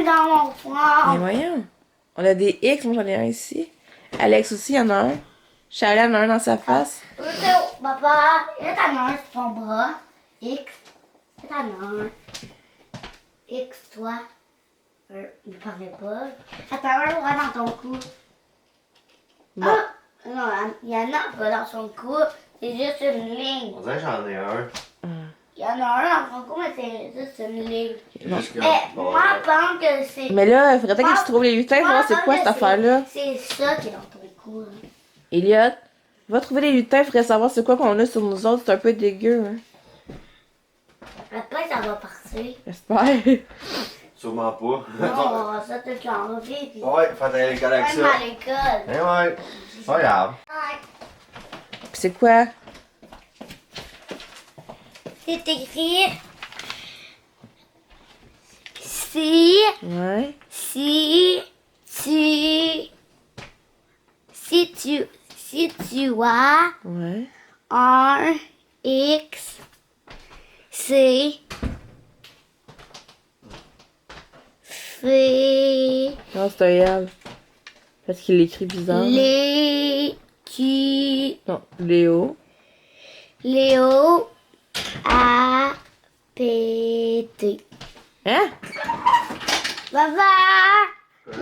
dans mon Mais front. voyons. On a des X, moi j'en ai un ici. Alex aussi, il y en a un. Charlie en a un dans sa face. Papa, il y a un sur ton bras. X. Il y a un. X, toi. Il ne parlait pas. Attends, un bras dans ton cou. Bon. Ah! Non, il y en a pas dans son cou. C'est juste une ligne. On dirait que j'en ai un. Il y en a un dans son cou, mais c'est juste une ligne. Juste que- Moi, je pense que c'est. Mais là, il faudrait peut-être que tu trouves les lutins pour Moi, voir je c'est quoi pense cette que affaire-là. C'est ça qui est dans ton cou. Hein. Elliot, va trouver les lutins, faudrait savoir c'est quoi qu'on a sur nous autres. C'est un peu dégueu, hein. Après, ça va partir. J'espère. Sûrement pas. Non, ça te janvier. Puis Ouais, faut aller à l'école avec même ça. à l'école. Eh ouais. C'est pas grave. Puis c'est quoi? C'est écrit. Si Ouais. tu as Ouais. un X, c'est fait Non, c'est un L. Parce qu'il l'écrit bizarre. Non, Léo. Léo a pété. Hein? Papa!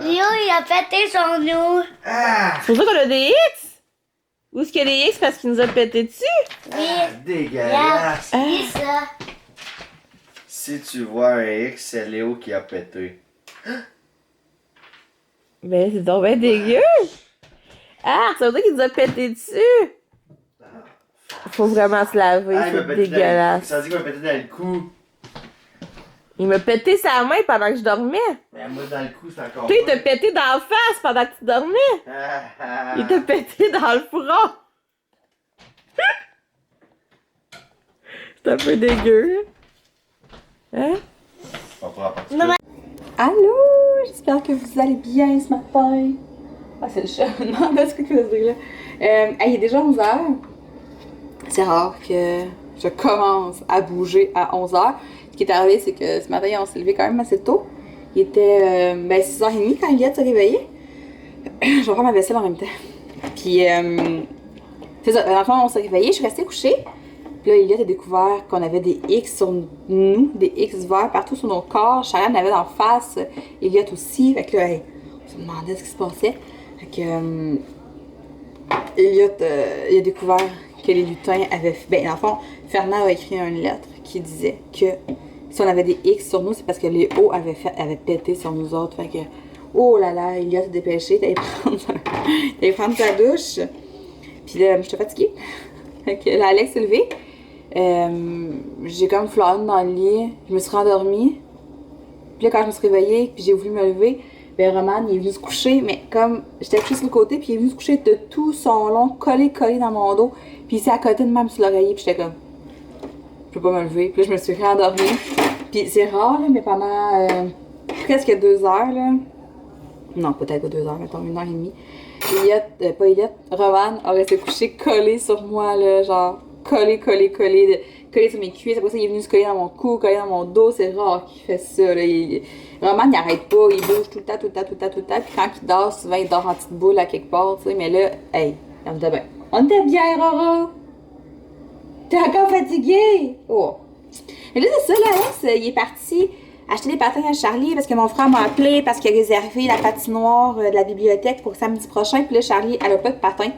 Léo, il a pété son nous. C'est pour ça qu'on a des X? Où est-ce qu'il y a des X parce qu'il nous a pété dessus? Oui. Dégueulasse. Dis ça. Si tu vois un X, c'est Léo qui a pété. Ben, c'est donc ben dégueu! Ah, ça veut dire qu'il nous a pété dessus! Faut vraiment se laver, Ah, il m'a c'est pété dans le- dégueulasse. Ça veut dire qu'il m'a pété dans le cou. Il m'a pété sa main pendant que je dormais. Mais moi, dans le cou, c'est encore. Toi, il t'a pété dans la face pendant que tu dormais. Il t'a pété dans le front. C'est un peu dégueu. Hein? On pourra partir. Maman. Allô, j'espère que vous allez bien ce matin. Ah, c'est le chat. Non, mais c'est quoi que je veux dire là? Il est déjà 11h. C'est rare que je commence à bouger à 11h. Ce qui est arrivé, c'est que ce matin, on s'est levé quand même assez tôt. Il était 6h30 quand Elliot s'est réveillé. Je vais faire ma vaisselle en même temps. Puis, c'est ça. Dans le fond, on s'est réveillé, je suis restée couchée. Puis là, Elliot a découvert qu'on avait des X sur nous, des X verts partout sur nos corps. Chariane en avait d'en face, Elliot aussi. Fait que là, hey, on se demandait ce qui se passait. Fait que Elliot, il a découvert que les lutins avaient fait. Ben, dans le fond, Fernand a écrit une lettre qui disait que si on avait des X sur nous, c'est parce que les O avaient pété sur nous autres. Fait que, oh là là, Elliot s'est dépêché d'aller prendre sa douche. Puis là, j'étais fatiguée. Fait que là, Alex s'est levé. J'ai comme flâné dans le lit, je me suis rendormie. Puis là, quand je me suis réveillée, puis j'ai voulu me lever, ben Roman, il est venu se coucher, mais comme j'étais couchée sur le côté, puis il est venu se coucher de tout son long, collé dans mon dos, puis il s'est à côté de même sur l'oreiller, puis j'étais comme, je peux pas me lever. Puis là, je me suis rendormie. Puis c'est rare, là, mais pendant presque 2 heures, là, non, peut-être pas 2 heures, mettons 1h30, Roman a resté couché collé sur moi, là, genre, collé sur mes cuisses. Après ça, il est venu se coller dans mon cou, coller dans mon dos. C'est rare qu'il fait ça, là. Roman, il arrête pas, il bouge tout le temps. Puis quand il dort, souvent, il dort en petite boule à quelque part, tu sais. Mais là, hey, on était bien. On était bien, Roro! T'es encore fatigué? Oh! Mais là, c'est ça, là, Alex, il est parti acheter des patins à Charlie parce que mon frère m'a appelé parce qu'il a réservé la patinoire de la bibliothèque pour samedi prochain. Puis là, Charlie, elle a pas de patins.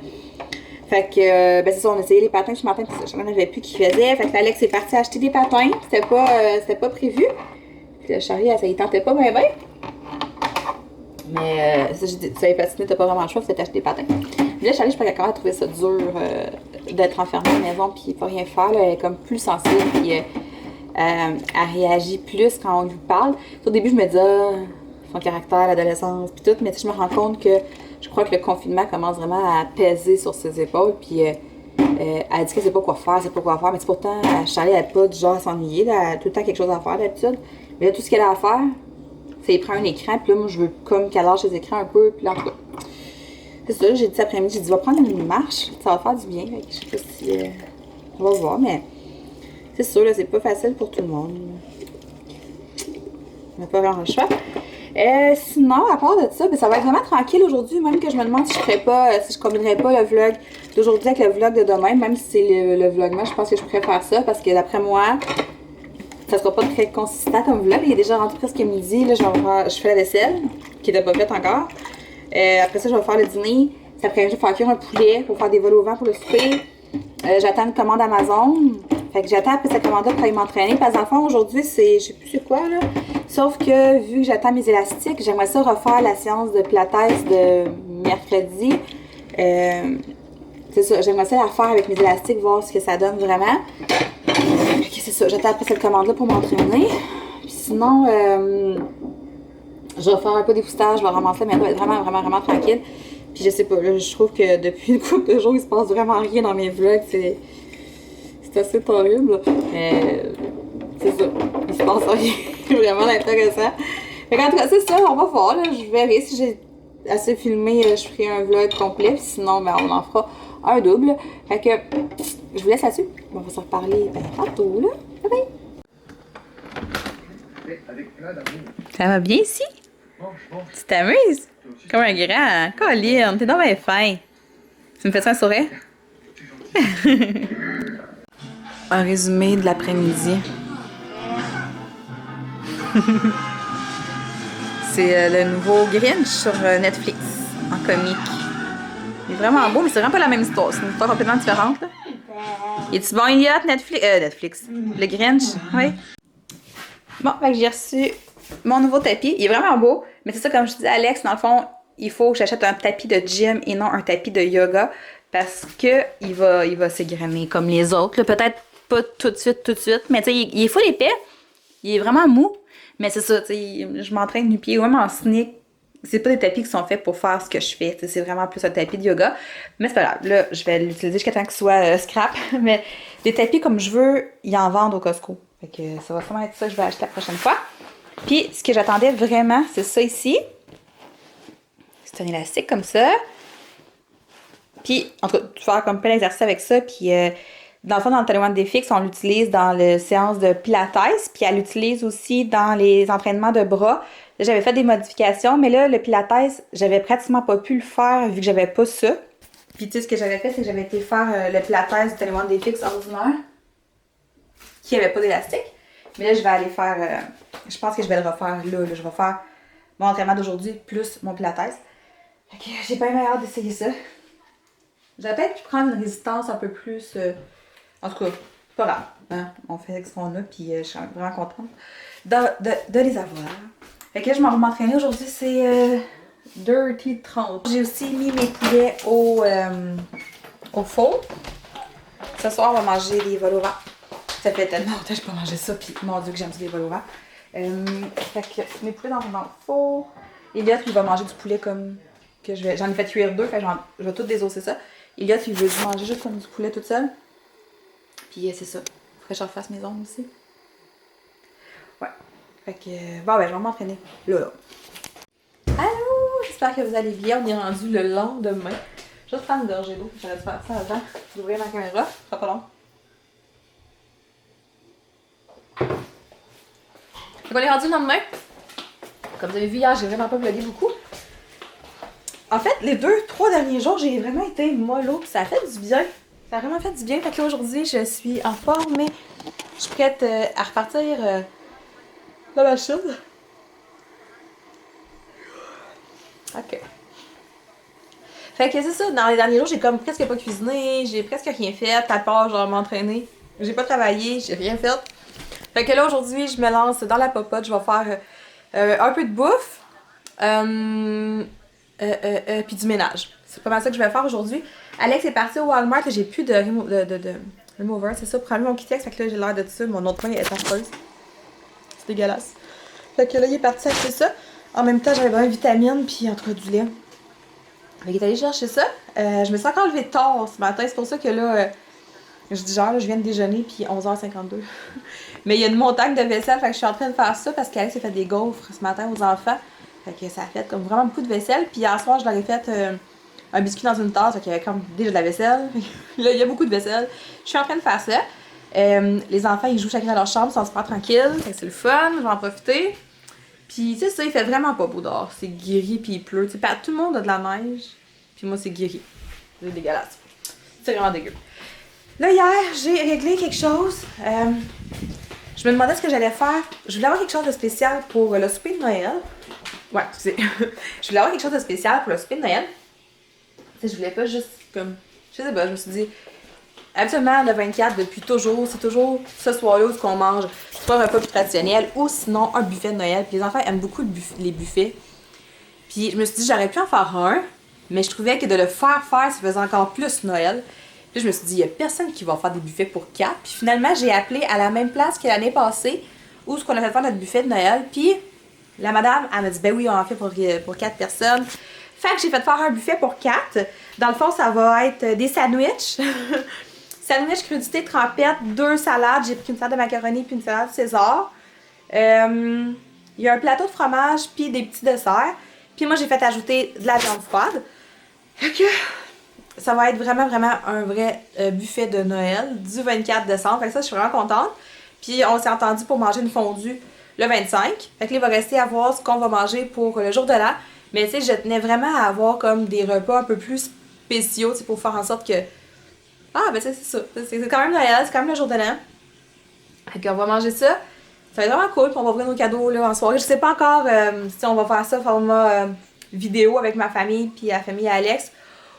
Fait que, ben c'est ça, on a essayé les patins ce matin, puis Charlie n'avait plus qui faisait. Fait que Alex est parti acheter des patins. C'était pas prévu. Puis là, Charlie, ça, il tentait pas bien. Mais, ça, j'ai dit, tu savais patiner, t'as pas vraiment le choix, c'était acheter des patins. Puis là, Charlie, je pense qu'elle a trouvé ça dur d'être enfermée à la maison, puis pas rien faire. Là, elle est comme plus sensible, puis elle réagit plus quand on lui parle. Au début, je me disais, son caractère, l'adolescence, puis tout, mais je me rends compte que je crois que le confinement commence vraiment à peser sur ses épaules, puis elle dit qu'elle sait pas quoi faire, mais pourtant, Charlie, elle n'a pas du genre à s'ennuyer, elle a tout le temps quelque chose à faire d'habitude. Mais là, tout ce qu'elle a à faire, c'est qu'il prend un écran, puis là, moi, je veux comme qu'elle lâche les écrans un peu, puis là, en tout cas. C'est ça, j'ai dit cet après-midi, j'ai dit, va prendre une marche, ça va faire du bien, je sais pas si. On va voir, mais c'est sûr, là, c'est pas facile pour tout le monde. On n'a pas vraiment le choix. Sinon, à part de ça, ben, ça va être vraiment tranquille aujourd'hui, même que je me demande si je combinerais pas le vlog d'aujourd'hui avec le vlog de demain, même si c'est le vlogmas, je pense que je pourrais faire ça parce que d'après moi, ça sera pas très consistant comme vlog. Il est déjà rentré presque midi, là, je fais la vaisselle, qui était pas faite encore. Après ça, je vais faire le dîner. Cet après-midi, je vais faire cuire un poulet pour faire des vols au vent pour le souper. J'attends une commande Amazon. Fait que j'attends après cette commande-là pour aller m'entraîner. Parce que dans le fond, aujourd'hui, c'est, je sais plus c'est quoi, là. Sauf que, vu que j'attends mes élastiques, j'aimerais ça refaire la séance de pilates de mercredi. C'est ça, j'aimerais ça la faire avec mes élastiques, voir ce que ça donne vraiment. Fait que c'est ça, j'attends après cette commande-là pour m'entraîner. Puis sinon, je vais faire un peu d'époussetage, je vais ramasser, mais elle va être vraiment tranquille. Puis je sais pas, là, je trouve que depuis une couple de jours, il se passe vraiment rien dans mes vlogs. C'est assez horrible. Mais c'est ça, il se passe rien vraiment intéressant. Fait qu'en tout cas, c'est ça, on va voir. Là, je verrai si j'ai assez filmé, je ferai un vlog complet. Puis sinon, ben, on en fera un double. Fait que je vous laisse là-dessus. On va se reparler tantôt. Là. Bye bye! Ça va bien ici? Tu t'amuses? Comme un grand. Colline, t'es donc bien fin. Tu me fais ça un sourire? Un résumé de l'après-midi. C'est le nouveau Grinch sur Netflix, en comique. Il est vraiment beau, mais c'est vraiment pas la même histoire. C'est une histoire complètement différente. Là. Es-tu bon, Elliot? Netflix. Le Grinch? Oui. Bon, fait que j'ai reçu mon nouveau tapis. Il est vraiment beau, mais c'est ça, comme je disais à Alex, dans le fond, il faut que j'achète un tapis de gym et non un tapis de yoga parce que il va s'égrener comme les autres. Peut-être pas tout de suite, mais tu sais, il est full épais. Il est vraiment mou, mais c'est ça, tu sais, je m'entraîne du pied, même en sneak. C'est pas des tapis qui sont faits pour faire ce que je fais, c'est vraiment plus un tapis de yoga. Mais c'est pas grave, là, je vais l'utiliser jusqu'à temps qu'il soit scrap. Mais des tapis comme je veux, ils en vendent au Costco. Fait que ça va sûrement être ça que je vais acheter la prochaine fois. Puis, ce que j'attendais vraiment, c'est ça ici. C'est un élastique comme ça. Puis, en tout cas, tu faire comme plein d'exercices avec ça. Puis, dans le fond, dans le Taïwan des fixes, on l'utilise dans les séances de pilates. Puis, elle l'utilise aussi dans les entraînements de bras. Là, j'avais fait des modifications, mais là, le pilates, j'avais pratiquement pas pu le faire vu que j'avais pas ça. Puis, tu sais, ce que j'avais fait, c'est que j'avais été faire le pilates du Taïwan des fixes ordinaire, qui avait pas d'élastique. Mais là, je vais aller faire... je pense que je vais le refaire là. Je vais faire mon entraînement d'aujourd'hui plus mon pilates. Fait que j'ai pas bien hâte d'essayer ça. J'aurais peut-être pu prendre une résistance un peu plus... En tout cas, c'est pas grave. Hein? On fait ce qu'on a, puis je suis vraiment contente de les avoir. Fait que là, je m'en vais m'entraîner aujourd'hui, c'est Dirty 30. J'ai aussi mis mes poulets au four. Ce soir, on va manger des vols au vent. Ça fait tellement longtemps que je n'ai pas mangé ça, puis mon Dieu que j'aime ça les vols au vent. Fait que mes poulets dans le four. Elliot, il va manger du poulet comme que j'en ai fait cuire 2, fait que je vais tout désosser ça. Elliot, il veut manger juste comme du poulet toute seule. Puis c'est ça. Faudrait que je refasse mes ongles aussi. Ouais. Fait que bon, ben je vais m'entraîner. Là. Allô! J'espère que vous allez bien. On est rendu le lendemain. Juste prendre une gorgée d'eau. J'aurais dû faire ça avant d'ouvrir ma caméra. Ça sera pas long. Donc on est rendu le lendemain. Comme vous avez vu hier, j'ai vraiment pas vlogué beaucoup. En fait, les 2-3 derniers jours, j'ai vraiment été mollo. Ça a fait du bien. Ça a vraiment fait du bien. Fait que là, aujourd'hui, je suis en forme, mais je suis prête à repartir la machine. Ok. Fait que c'est ça, dans les derniers jours, j'ai comme presque pas cuisiné, j'ai presque rien fait, à part genre m'entraîner. J'ai pas travaillé, j'ai rien fait. Fait que là, aujourd'hui, je me lance dans la popote, je vais faire un peu de bouffe, puis du ménage. C'est pas mal ça que je vais faire aujourd'hui. Alex est parti au Walmart, j'ai plus de remover, c'est ça, pour enlever mon Kitex, fait que là, j'ai l'air de ça, mon autre main est affreuse. C'est dégueulasse. Fait que là, il est parti acheter ça. En même temps, j'avais besoin de vitamines, puis en tout cas du lait. Fait qu'il est allé chercher ça. Je me suis encore levée tard ce matin, c'est pour ça que là, je dis genre, là, je viens de déjeuner, puis 11h52. Mais il y a une montagne de vaisselle, fait que je suis en train de faire ça parce qu'Alex a fait des gaufres ce matin aux enfants. Fait que ça a fait comme vraiment beaucoup de vaisselle. Puis hier soir, je leur ai fait un biscuit dans une tasse, fait qu'il y avait comme déjà de la vaisselle. Là, il y a beaucoup de vaisselle. Je suis en train de faire ça. Les enfants, ils jouent chacun dans leur chambre, ils sont super tranquilles. Fait que c'est le fun, je vais en profiter. Puis c'est ça, il fait vraiment pas beau dehors. C'est gris puis il pleut. T'sais, tout le monde a de la neige. Puis moi, c'est gris. C'est dégueulasse. C'est vraiment dégueu. Là, hier, j'ai réglé quelque chose. Je me demandais ce que j'allais faire. Je voulais avoir quelque chose de spécial pour le souper de Noël. Ouais, excusez. Je voulais avoir quelque chose de spécial pour le souper de Noël. Tu sais, je voulais pas juste comme... Je sais pas, je me suis dit... Habituellement, le 24, depuis toujours, c'est toujours ce soir-là où qu'on mange soit un repas plus traditionnel ou sinon un buffet de Noël. Puis les enfants aiment beaucoup les buffets. Puis je me suis dit, j'aurais pu en faire un, mais je trouvais que de le faire, ça faisait encore plus Noël. Puis je me suis dit, il y a personne qui va faire des buffets pour 4. Puis finalement, j'ai appelé à la même place que l'année passée où on a fait faire notre buffet de Noël. Puis la madame, elle m'a dit, ben oui, on en fait pour 4 personnes. Fait que j'ai fait faire un buffet pour 4. Dans le fond, ça va être des sandwichs. Sandwich crudité trempette, 2 salades. J'ai pris une salade de macaroni puis une salade César. Il y a un plateau de fromage puis des petits desserts. Puis moi, j'ai fait ajouter de la viande froide. Fait que ça va être vraiment un vrai buffet de Noël du 24 décembre. Fait que ça, je suis vraiment contente. Puis on s'est entendu pour manger une fondue le 25. Fait que là, il va rester à voir ce qu'on va manger pour le jour de l'an. Mais tu sais, je tenais vraiment à avoir comme des repas un peu plus spéciaux, tu sais, pour faire en sorte que... Ah, ben c'est ça. C'est quand même Noël, c'est quand même le jour de l'an. Fait qu'on va manger ça. Ça va être vraiment cool, puis on va ouvrir nos cadeaux là, en soirée. Je sais pas encore si on va faire ça format vidéo avec ma famille puis la famille Alex,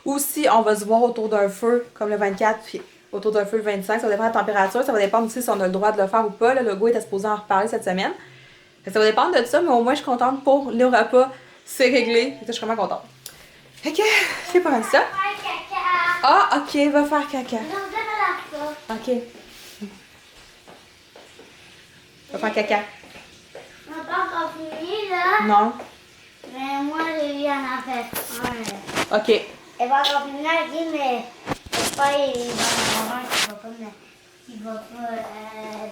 ou si on va se voir autour d'un feu, comme le 24, puis autour d'un feu le 25. Ça va dépendre de la température, ça va dépendre aussi si on a le droit de le faire ou pas. Là, le gars était supposé en reparler cette semaine. Fait que ça va dépendre de ça, mais au moins je suis contente pour le repas. C'est réglé. Fait que je suis vraiment contente. Fait que c'est pas mal ça. Ah, ok, va faire caca. Ok. Va faire caca. On n'a pas encore fini, là. Non. Mais moi, lui, en a fait un. Ok. Elle va encore finir, ok, mais papa, il va en avoir un qui va pas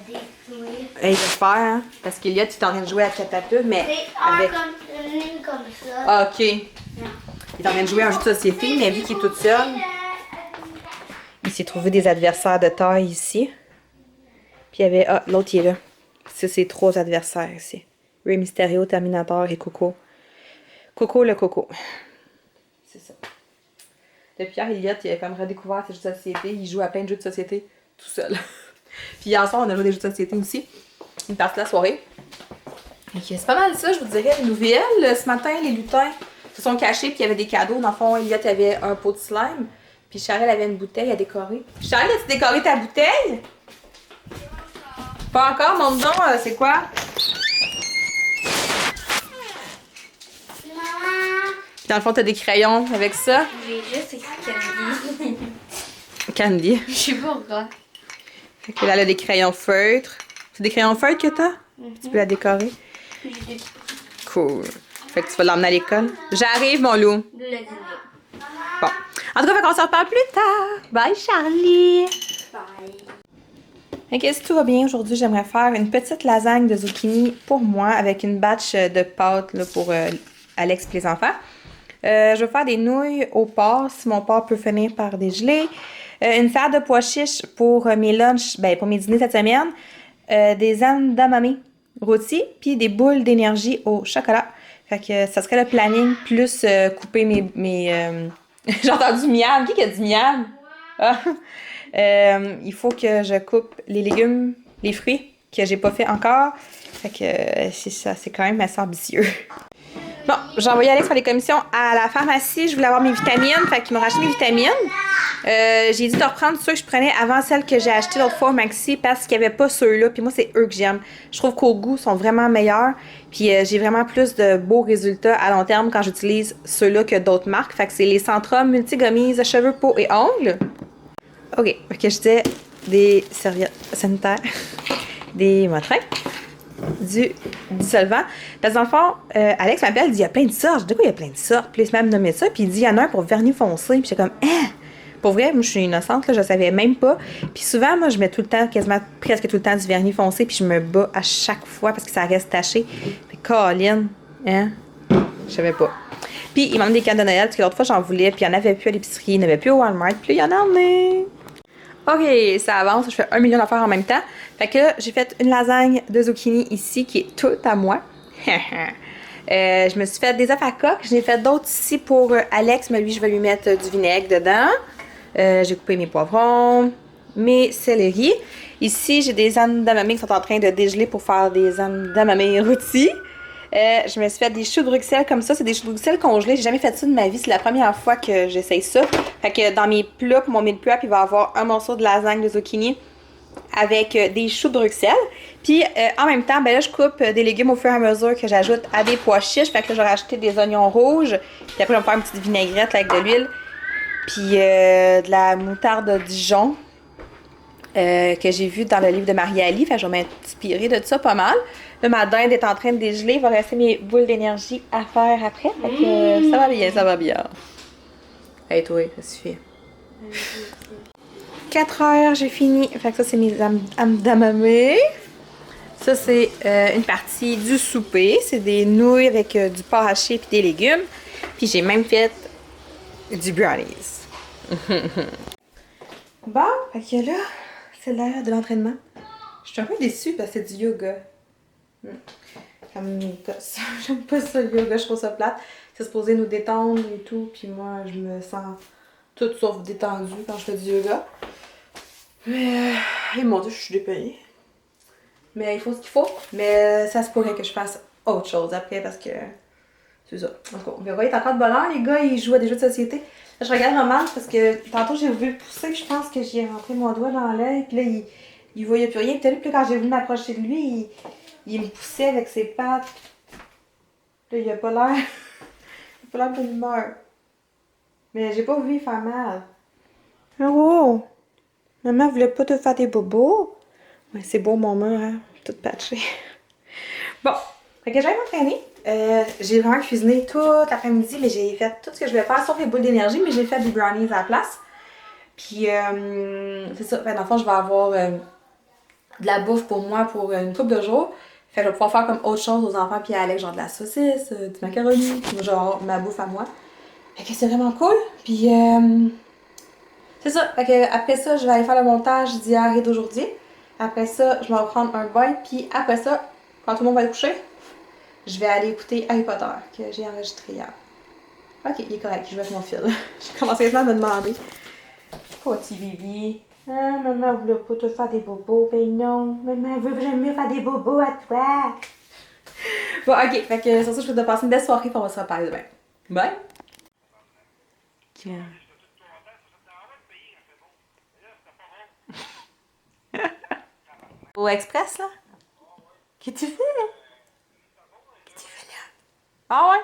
détruire. Hey, j'espère, hein. Parce qu'Eliott, tu es en train de jouer à Catapult, mais. C'est un avec... comme une ligne comme ça. Ah, ok. Il est en train de jouer à un jeu de société, mais vu qu'il est tout seul, il s'est trouvé des adversaires de taille ici. Puis il y avait... Ah, l'autre, il est là. C'est ses 3 adversaires ici. Rey Mysterio, Terminator et Coco. Coco le Coco. C'est ça. Depuis hier, Eliott, il a comme redécouvert ses jeux de société. Il joue à plein de jeux de société tout seul. Puis hier soir, on a joué des jeux de société aussi. Une partie de la soirée. Et c'est pas mal ça, je vous dirais, les nouvelles. Ce matin, les lutins se sont cachés, puis il y avait des cadeaux. Dans le fond, Eliott avait un pot de slime, puis Charelle avait une bouteille à décorer. Charelle, as-tu décoré ta bouteille? Pas encore, mon don, c'est quoi? Maman. Dans le fond, t'as des crayons avec ça. J'ai juste écrit Candy. Candy. Je sais pas pourquoi. Fait que là, elle a des crayons feutres. C'est des crayons feutres que t'as? Tu peux la décorer. Cool. Fait que tu vas l'emmener à l'école. J'arrive, mon loup. Le dîner. Bon. En tout cas, on se reparle plus tard. Bye, Charlie. Bye. Ok, si tout va bien, aujourd'hui, j'aimerais faire une petite lasagne de zucchini pour moi avec une batch de pâtes là, pour Alex et les enfants. Je vais faire des nouilles au porc, si mon porc peut finir par dégeler. Une salade de pois chiches pour mes lunchs, ben pour mes dîners cette semaine. Des edamame rôtis, puis des boules d'énergie au chocolat. Fait que ça serait le planning, plus couper mes J'ai entendu miam. Qui a dit miam? Ah. Il faut que je coupe les légumes, les fruits que j'ai pas fait encore. Fait que c'est ça, c'est quand même assez ambitieux. Bon, j'ai envoyé Alex faire les commissions à la pharmacie. Je voulais avoir mes vitamines, fait qu'il m'a racheté mes vitamines. J'ai dit de reprendre ceux que je prenais avant celles que j'ai achetées l'autre fois au Maxi parce qu'il n'y avait pas ceux-là. Puis moi, c'est eux que j'aime. Je trouve qu'au goût, sont vraiment meilleurs. Puis j'ai vraiment plus de beaux résultats à long terme quand j'utilise ceux-là que d'autres marques. Fait que c'est les Centrum Multigummies cheveux, peau et ongles. OK, fait que je disais des serviettes sanitaires, des motrins, du dissolvant. Parce que dans le fond, Alex m'appelle, il dit il y a plein de sortes. Je dis quoi, il y a plein de sortes. Puis il m'a nommé ça. Puis il dit il y en a un pour vernis foncé. Puis j'étais comme, hein? Pour vrai, moi je suis innocente, là, je savais même pas. Puis souvent, moi je mets tout le temps, quasiment presque tout le temps du vernis foncé. Puis je me bats à chaque fois parce que ça reste taché. Puis Colin, hein? Je savais pas. Puis il m'a donné des cadeaux de Noël parce que l'autre fois j'en voulais. Puis il n'y en avait plus à l'épicerie, il n'y en avait plus au Walmart. Puis là, il y en a emmené. OK, ça avance, je fais 1 million d'affaires en même temps. Fait que là, j'ai fait une lasagne de zucchini ici qui est toute à moi. Je me suis fait des œufs à coque. J'en ai fait d'autres ici pour Alex, mais lui, je vais lui mettre du vinaigre dedans. J'ai coupé mes poivrons, mes céleris. Ici, j'ai des edamame qui sont en train de dégeler pour faire des edamame rôtis. Je me suis fait des choux de Bruxelles comme ça. C'est des choux de Bruxelles congelés. J'ai jamais fait ça de ma vie. C'est la première fois que j'essaye ça. Fait que dans mes plats, pour mon meal prep, il va y avoir un morceau de lasagne de zucchini avec des choux de Bruxelles. Puis en même temps, ben là, je coupe des légumes au fur et à mesure que j'ajoute à des pois chiches. Fait que là, je vais rajouter des oignons rouges. Puis après, je vais me faire une petite vinaigrette là, avec de l'huile. Puis de la moutarde Dijon que j'ai vu dans le livre de Marie-Ali. Fait que je vais m'inspirer de ça pas mal. Là, ma dinde est en train de dégeler. Il va rester mes boules d'énergie à faire après. Fait que ça va bien, ça va bien. Hey toi, ça suffit. 4 heures, j'ai fini. Fait que ça, c'est mes edamame. Ça, c'est une partie du souper. C'est des nouilles avec du porc haché et des légumes. Puis j'ai même fait du brownies. Bon, fait que là, c'est l'heure de l'entraînement. Je suis un peu déçue parce que c'est du yoga. Ça me gosse. J'aime pas ça, le yoga. Je trouve ça plate. C'est supposé nous détendre et tout. Puis moi, je me sens toute sauf détendue quand je fais du yoga. Mais, mon Dieu, je suis dépayée. Mais il faut ce qu'il faut. Mais ça se pourrait que je fasse autre chose après parce que c'est ça. En tout cas, on verra. Il est encore de bonheur. Les gars, ils jouent à des jeux de société. Là, je regarde Roman parce que tantôt, j'ai voulu le pousser. Puis je pense que j'y ai rentré mon doigt dans l'œil. Puis là, il voyait plus rien. Puis là, quand j'ai voulu m'approcher de lui, il me poussait avec ses pattes. Là, il a pas l'air. Il a pas l'air de bonne humeur. Mais j'ai pas voulu lui faire mal. Oh! Maman voulait pas te faire des bobos. Ouais, c'est beau mon mur, hein? Tout patché. Bon, fait que j'allais m'entraîner. J'ai vraiment cuisiné toute l'après-midi, mais j'ai fait tout ce que je voulais faire, sauf les boules d'énergie, mais j'ai fait des brownies à la place. Puis, c'est ça. Fait, dans le fond, je vais avoir de la bouffe pour moi pour une couple de jours. Fait que je vais pouvoir faire comme autre chose aux enfants puis à Alex, genre de la saucisse, du macaroni, genre ma bouffe à moi. Fait que c'est vraiment cool. Puis, c'est ça. Fait que après ça, je vais aller faire le montage d'hier et d'aujourd'hui. Après ça, je vais prendre un bain. Puis après ça, quand tout le monde va être couché, je vais aller écouter Harry Potter que j'ai enregistré hier. Ok, il est correct. Je vais avec mon fil. J'ai commencé à me demander. Petit Bibi. Ah, maman voulait pas te faire des bobos. Ben non. Maman veut jamais faire des bobos à toi. Bon, ok. Fait que sur ça, je vais te passer une belle soirée. Puis on va se reparler demain. Bye. Yeah. Au Express, là? Qu'est-ce que tu fais? Qu'est-ce que tu fais là? Ah ouais?